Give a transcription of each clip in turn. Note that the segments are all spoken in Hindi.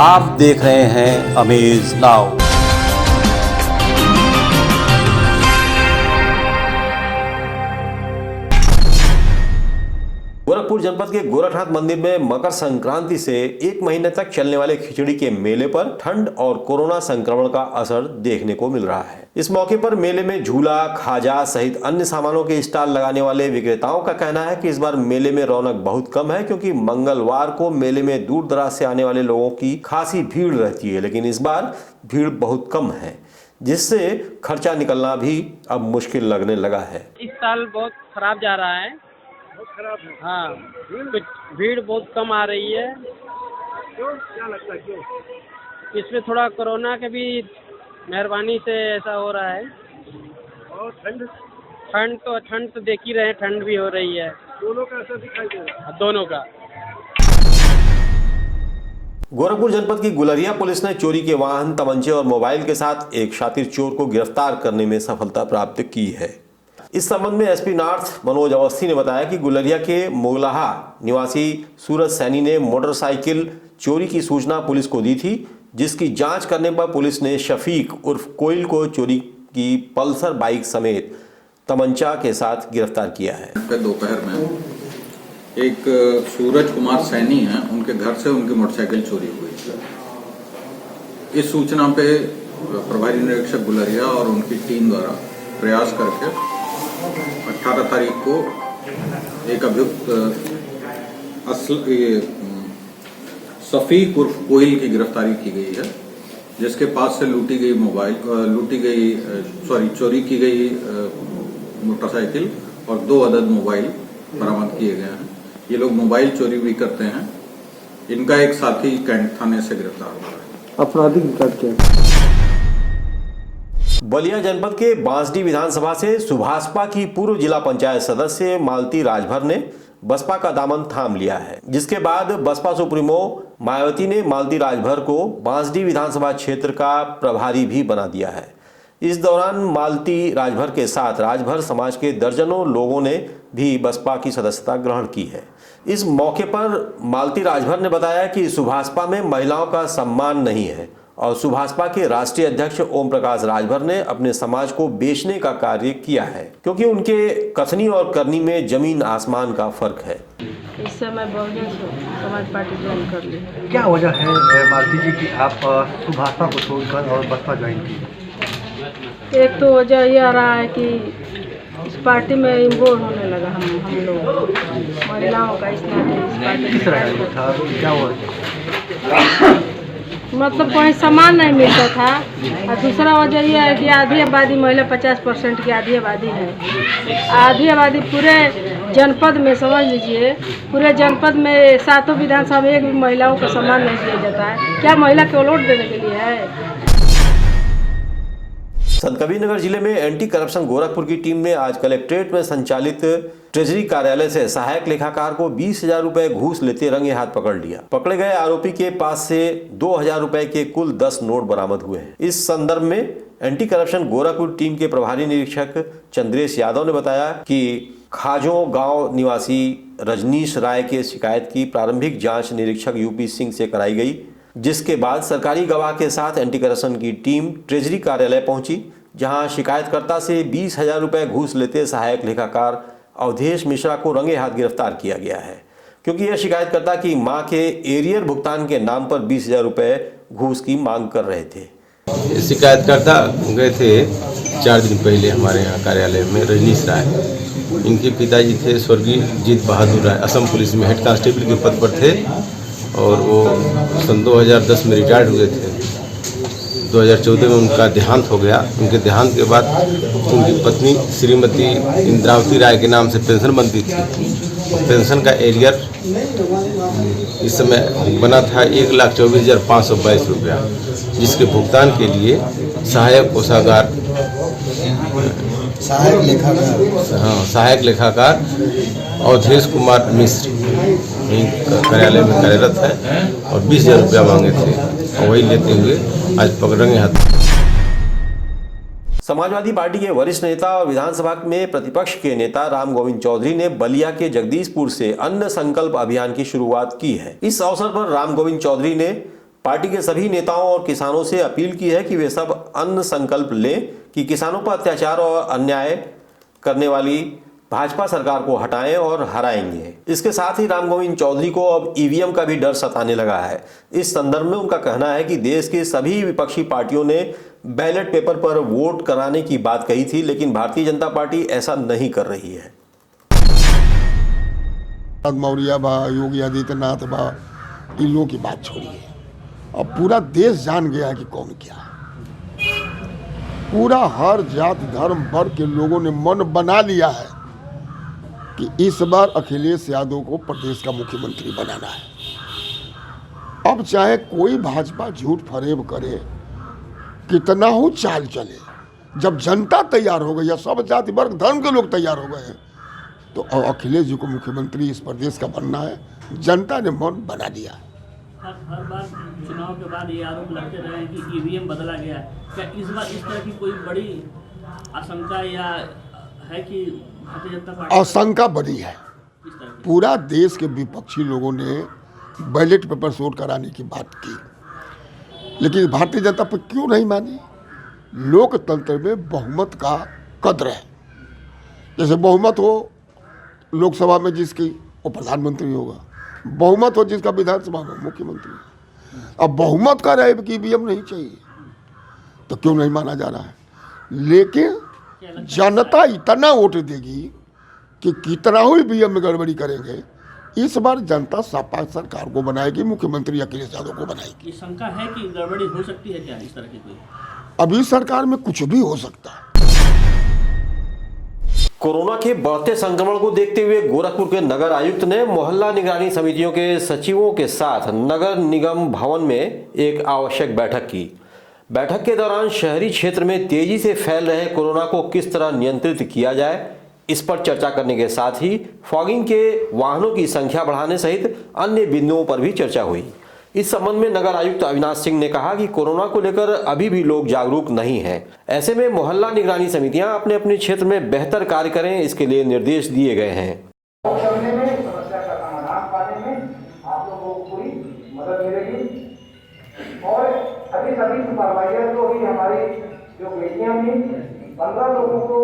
आप देख रहे हैं अमेज नाउ। गोरखपुर जनपद के गोरखनाथ मंदिर में मकर संक्रांति से एक महीने तक चलने वाले खिचड़ी के मेले पर ठंड और कोरोना संक्रमण का असर देखने को मिल रहा है। इस मौके पर मेले में झूला, खाजा सहित अन्य सामानों के स्टॉल लगाने वाले विक्रेताओं का कहना है कि इस बार मेले में रौनक बहुत कम है, क्योंकि मंगलवार को मेले में दूर दराज से आने वाले लोगों की खासी भीड़ रहती है, लेकिन इस बार भीड़ बहुत कम है, जिससे खर्चा निकलना भी अब मुश्किल लगने लगा है। इस साल बहुत खराब जा रहा है। खराब है। हाँ, भीड़ बहुत कम आ रही है। क्यों, क्या लगता है क्यों? इसमें थोड़ा कोरोना के भी मेहरबानी से ऐसा हो रहा है। और ठंड तो देख ही रहे हैं, ठंड भी हो रही है। दोनों का असर दिखाई दे रहा है। दोनों का। गोरखपुर जनपद की गुलरिया पुलिस ने चोरी के वाहन, तमंचे और मोबाइल के साथ एक शातिर चोर को गिरफ्तार करने में सफलता प्राप्त की है। इस संबंध में एसपी नॉर्थ मनोज अवस्थी ने बताया कि गुलरिया के मोगलाहा निवासी सूरज सैनी ने मोटरसाइकिल चोरी की सूचना पुलिस को दी थी, जिसकी जांच करने पर पुलिस ने शफीक उर्फ कोयल को चोरी की पल्सर बाइक समेत तमंचा के साथ गिरफ्तार किया है। दोपहर में एक सूरज कुमार सैनी है, उनके घर से उनकी मोटरसाइकिल चोरी हुई। इस सूचना पे प्रभारी निरीक्षक गुलरिया और उनकी टीम द्वारा प्रयास करके 18 तारीख को एक अभियुक्त शफीक उर्फ कोयल की गिरफ्तारी की गई है, जिसके पास से चोरी की गई मोटरसाइकिल और 2 अदद मोबाइल बरामद किए गए हैं। ये लोग मोबाइल चोरी भी करते हैं। इनका एक साथी कैंट थाने से गिरफ्तार हुआ है। आपराधिक रिकॉर्ड क्या? बलिया जनपद के बांसडीह विधानसभा से सुभाषपा की पूर्व जिला पंचायत सदस्य मालती राजभर ने बसपा का दामन थाम लिया है, जिसके बाद बसपा सुप्रीमो मायावती ने मालती राजभर को बांसडीह विधानसभा क्षेत्र का प्रभारी भी बना दिया है। इस दौरान मालती राजभर के साथ राजभर समाज के दर्जनों लोगों ने भी बसपा की सदस्यता ग्रहण की है। इस मौके पर मालती राजभर ने बताया कि सुभाषपा में महिलाओं का सम्मान नहीं है और सुभाषपा के राष्ट्रीय अध्यक्ष ओम प्रकाश राजभर ने अपने समाज को बेचने का कार्य किया है, क्योंकि उनके कथनी और करनी में जमीन आसमान का फर्क है। इस समय बहुजन समाज पार्टी ज्वाइन कर ली। क्या वजह है मालती जी कि आप सुभाषपा को छोड़कर और बसपा ज्वाइन की? एक तो वजह यह रहा है कि इस पार्टी में इन्वॉल्व होने लगा हम लोग महिलाओं का, किस तरह का था, क्या हुआ? मतलब कोई सामान नहीं मिलता था। और दूसरा वजह यह है कि आधी आबादी महिला 50% की आधी आबादी है। आधी आबादी पूरे जनपद में, समझ लीजिए पूरे जनपद में 7 विधानसभा में एक भी महिलाओं का सम्मान नहीं दिया जाता है। क्या महिला को वोट देने के लिए है? संतकबीरनगर जिले में एंटी करप्शन गोरखपुर की टीम ने आज कलेक्ट्रेट में संचालित ट्रेजरी कार्यालय से सहायक लेखाकार को 20,000 रुपए घूस लेते रंगे हाथ पकड़ लिया। पकड़े गए आरोपी के पास से 2,000 रुपए के कुल 10 नोट बरामद हुए हैं। इस संदर्भ में एंटी करप्शन गोरखपुर टीम के प्रभारी निरीक्षक चंद्रेश यादव ने बताया कि खाजों गांव निवासी रजनीश राय के शिकायत की प्रारंभिक जांच निरीक्षक यूपी सिंह से कराई गई, जिसके बाद सरकारी गवाह के साथ एंटी करप्शन की टीम ट्रेजरी कार्यालय पहुंची, जहां शिकायतकर्ता से 20,000 रुपए घूस लेते सहायक लेखाकार अवधेश मिश्रा को रंगे हाथ गिरफ्तार किया गया है, क्योंकि यह शिकायतकर्ता की मां के एरियर भुगतान के नाम पर 20,000 रुपए घूस की मांग कर रहे थे। शिकायतकर्ता गए थे 4 दिन पहले हमारे यहाँ कार्यालय में, रजनीश राय। इनके पिताजी थे स्वर्गीय जीत बहादुर राय, असम पुलिस में हेड कांस्टेबल के पद पर थे और वो सन 2010 में रिटायर्ड हुए थे। 2014 में उनका देहांत हो गया। उनके देहांत के बाद उनकी पत्नी श्रीमती इंद्रावती राय के नाम से पेंशन बनती थी। पेंशन का एरियर इस समय बना था 1,24,522 रुपया, जिसके भुगतान के लिए सहायक कोषागार सहायक लेखाकार अवधेश कुमार मिश्र कार्यालय में कार्यरत है और 20,000 रुपया मांगे थे और वही लेते हुए आज पकड़ेंगे हाथ। समाजवादी पार्टी के वरिष्ठ नेता और विधानसभा में प्रतिपक्ष के नेता राम गोविंद चौधरी ने बलिया के जगदीशपुर से अन्न संकल्प अभियान की शुरुआत की है। इस अवसर पर राम गोविंद चौधरी ने पार्टी के सभी नेताओं और किसानों से अपील की है कि वे सब अन्न संकल्प लें कि किसानों पर अत्याचार और अन्याय करने वाली भाजपा सरकार को हटाएं और हराएंगे। इसके साथ ही राम गोविंद चौधरी को अब ईवीएम का भी डर सताने लगा है। इस संदर्भ में उनका कहना है कि देश की सभी विपक्षी पार्टियों ने बैलेट पेपर पर वोट कराने की बात कही थी, लेकिन भारतीय जनता पार्टी ऐसा नहीं कर रही है। मौर्य बा, योगी आदित्यनाथ बा, इन लोगों की बात छोड़िए। अब पूरा देश जान गया कि कौन क्या है। पूरा हर जाति धर्म वर्ग के लोगों ने मन बना लिया है कि इस बार अखिलेश यादव को प्रदेश का मुख्यमंत्री बनाना है। अब चाहे कोई भाजपा झूठ फरेब करे, कितना हो चाल चले, जब जनता तैयार हो गई है, सब जाति वर्ग धर्म के लोग तैयार हो गए हैं, तो अखिलेश जी को मुख्यमंत्री इस प्रदेश का बनना है। जनता ने मन बना लिया। हर बार चुनाव के बाद ये आरोप लगते रहे कि ईवीएम बदला गया। क्या इस बार इस तरह की कोई बड़ी आशंका या है कि भारतीय जनता पार्टी आशंका बनी है? पूरा देश के विपक्षी लोगों ने बैलेट पेपर से वोट कराने की बात की, लेकिन भारतीय जनता पार्टी क्यों नहीं मानी? लोकतंत्र में बहुमत का कद्र है। जैसे बहुमत हो लोकसभा में जिसकी वो प्रधानमंत्री होगा, बहुमत हो जिसका विधानसभा में मुख्यमंत्री। अब बहुमत का रहे कि ईवीएम नहीं चाहिए तो क्यों नहीं माना जा रहा है? लेकिन जनता इतना वोट देगी कि कितना ही ईवीएम में गड़बड़ी करेंगे, इस बार जनता सपा सरकार को बनाएगी, मुख्यमंत्री अखिलेश यादव को बनाएगी। शंका है कि गड़बड़ी हो सकती है क्या इस तरह की कोई? अभी सरकार में कुछ भी हो सकता है। कोरोना के बढ़ते संक्रमण को देखते हुए गोरखपुर के नगर आयुक्त ने मोहल्ला निगरानी समितियों के सचिवों के साथ नगर निगम भवन में एक आवश्यक बैठक की। बैठक के दौरान शहरी क्षेत्र में तेजी से फैल रहे कोरोना को किस तरह नियंत्रित किया जाए, इस पर चर्चा करने के साथ ही फॉगिंग के वाहनों की संख्या बढ़ाने सहित अन्य बिंदुओं पर भी चर्चा हुई। इस संबंध में नगर आयुक्त अविनाश सिंह ने कहा कि कोरोना को लेकर अभी भी लोग जागरूक नहीं हैं। ऐसे में मोहल्ला निगरानी समितियां अपने अपने क्षेत्र में बेहतर कार्य करें, इसके लिए निर्देश दिए गए हैं। समस्या का समाधान पाने में आप लोगों को पूरी मदद मिलेगी। और अभी सभी सुपरवाइजर को भी हमारी जो बेटियां थी, 15 लोगों को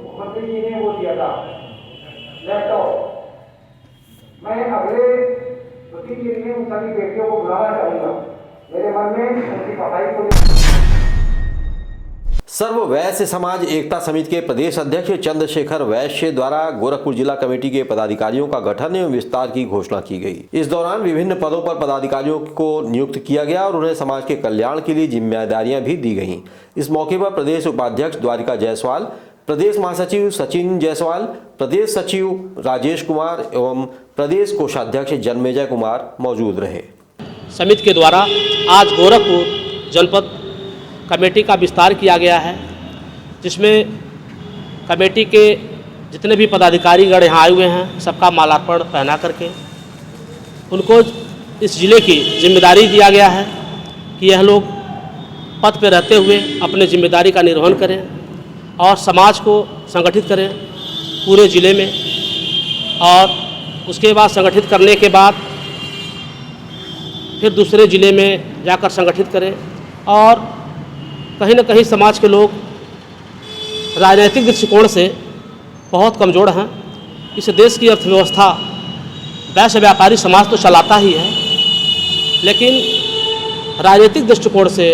मुख्यमंत्री जी ने वो दिया था लैपटॉप। मैं अगले 2-3 दिन में उन सभी बेटियों को बुलाना चाहूँगा। मेरे मन में उनकी पढ़ाई को। सर्व वैश्य समाज एकता समिति के प्रदेश अध्यक्ष चंद्रशेखर वैश्य द्वारा गोरखपुर जिला कमेटी के पदाधिकारियों का गठन एवं विस्तार की घोषणा की गई। इस दौरान विभिन्न पदों पर पदाधिकारियों को नियुक्त किया गया और उन्हें समाज के कल्याण के लिए जिम्मेदारियां भी दी गईं। इस मौके पर प्रदेश उपाध्यक्ष द्वारिका जायसवाल, प्रदेश महासचिव सचिन जायसवाल, प्रदेश सचिव राजेश कुमार एवं प्रदेश कोषाध्यक्ष जन्मेजय कुमार मौजूद रहे। समिति के द्वारा आज गोरखपुर जनपद कमेटी का विस्तार किया गया है, जिसमें कमेटी के जितने भी पदाधिकारीगण यहाँ आए हुए हैं, सबका मालार्पण पहना करके उनको इस जिले की जिम्मेदारी दिया गया है कि यह लोग पद पर रहते हुए अपने जिम्मेदारी का निर्वहन करें और समाज को संगठित करें पूरे ज़िले में। और उसके बाद संगठित करने के बाद फिर दूसरे ज़िले में जाकर संगठित करें। और कहीं न कहीं समाज के लोग राजनीतिक दृष्टिकोण से बहुत कमज़ोर हैं। इस देश की अर्थव्यवस्था वैश्य व्यापारी समाज तो चलाता ही है, लेकिन राजनीतिक दृष्टिकोण से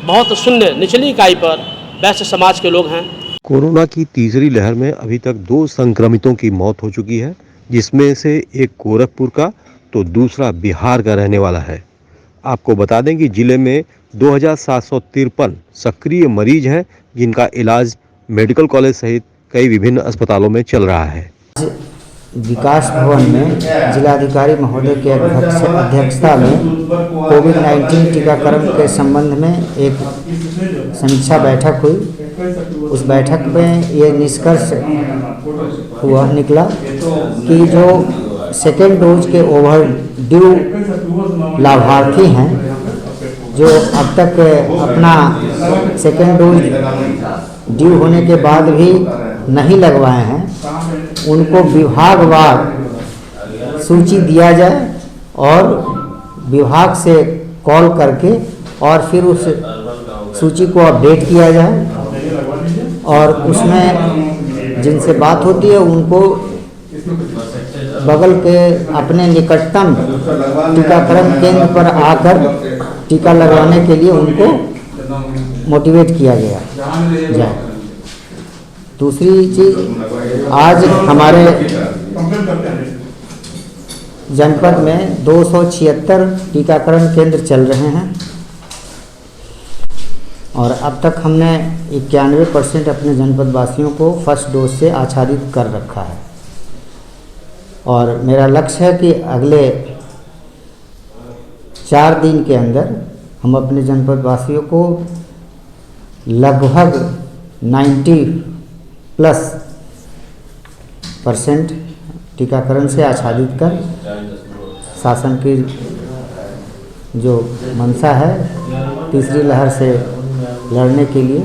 बहुत शून्य निचली इकाई पर वैश्य समाज के लोग हैं। कोरोना की तीसरी लहर में अभी तक 2 संक्रमितों की मौत हो चुकी है, जिसमें से एक गोरखपुर का तो दूसरा बिहार का रहने वाला है। आपको बता दें कि जिले में 2753 सक्रिय मरीज हैं, जिनका इलाज मेडिकल कॉलेज सहित कई विभिन्न अस्पतालों में चल रहा है। विकास भवन में जिलाधिकारी महोदय के अध्यक्षता में कोविड-19 टीकाकरण के संबंध में एक समीक्षा बैठक हुई। उस बैठक में ये निष्कर्ष निकला कि जो सेकेंड डोज के ओवरड्यू लाभार्थी हैं, जो अब तक अपना सेकेंड डोज ड्यू होने के बाद भी नहीं लगवाए हैं, उनको विभागवार सूची दिया जाए और विभाग से कॉल करके और फिर उस सूची को अपडेट किया जाए और उसमें जिनसे बात होती है उनको बगल के अपने निकटतम टीकाकरण केंद्र पर आकर टीका लगवाने के लिए उनको मोटिवेट किया गया जाए। दूसरी चीज़, आज हमारे जनपद में 276 टीकाकरण केंद्र चल रहे हैं और अब तक हमने 91% अपने जनपद वासियों को फर्स्ट डोज से आच्छादित कर रखा है और मेरा लक्ष्य है कि अगले 4 दिन के अंदर हम अपने जनपद वासियों को लगभग 90+ टीकाकरण से आच्छादित कर शासन की जो मंशा है तीसरी लहर से लड़ने के लिए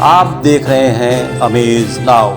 आप देख रहे हैं अमेज नाउ।